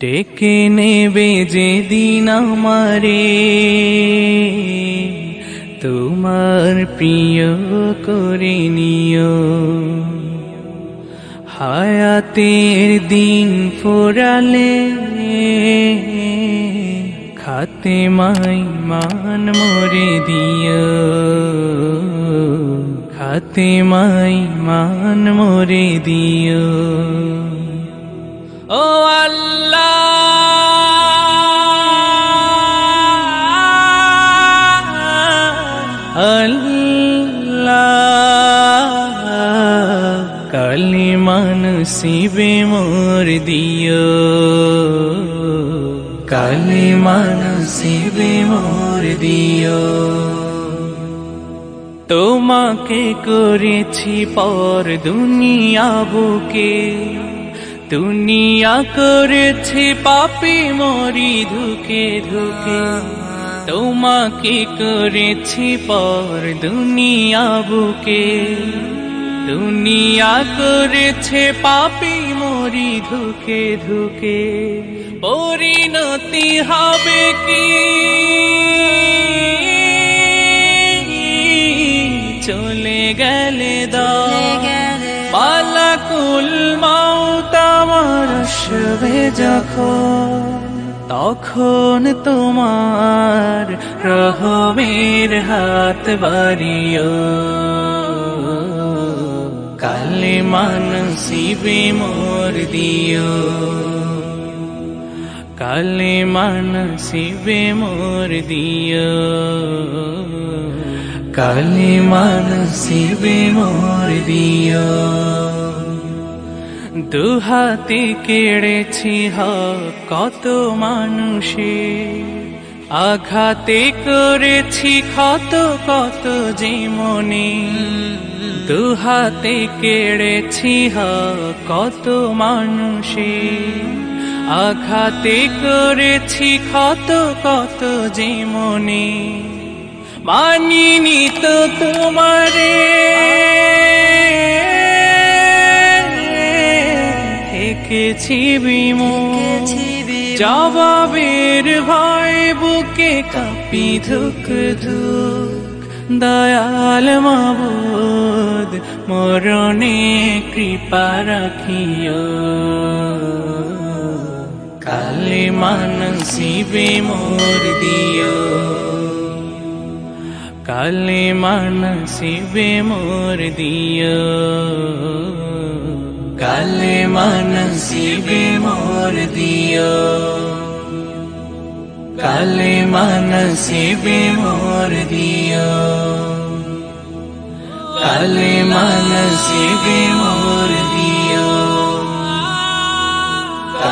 ডেকে নেবে যেদিন আমারে তোমার প্রিয় করে নিও, হায়াতের দিন ফোরালে খাতেমাই মান মোরে দিও, খাতেমাই মান মোরে দিও। ও আল্লাহ আল্লাহ, কালিমা নসিবে মোর দিও, কালিমা নসিবে মোর দিও। তোমাকে করেছি পর দুনিয়া বুকে, দুনিয়া করেছি পাপী মরি ধুকে ধুকে। তোমাকে করেছি পর দুনিয়া বুকে, দুনিয়া করেছে পাপী মরি ধুকে ধুকে। পরিণতি হবে কি চলে গেলে মালাকুল মাউত আমার আসবে যখন, তখন তোমার রহমের হাত বাড়িও, কালিমা নসিবে মোর দিও, কালিমা নসিবে মোর দিও, কালিমা নসিবে মোর দিও। দুহাতে কেড়েছি হক কত মানুষে, আঘাতে করেছি ক্ষত কত যে মনে। দুহাতে কেড়েছি হক কত মানুষে, আঘাতে করেছি ক্ষত কত যে মনে। মানিনি তো তোমারে থেকেছি বিমুখ, জবাবের ভয় বুকে কাঁপি ধুক ধুক। দয়াল মাবুদ মরণে কৃপা রাখিও, কালিমা নসিবে মোর দিও, কালিমা নসিবে মোর দিও, কালিমা নসিবে মোর দিও, কালিমা নসিবে মোর দিও, কালিমা নসিবে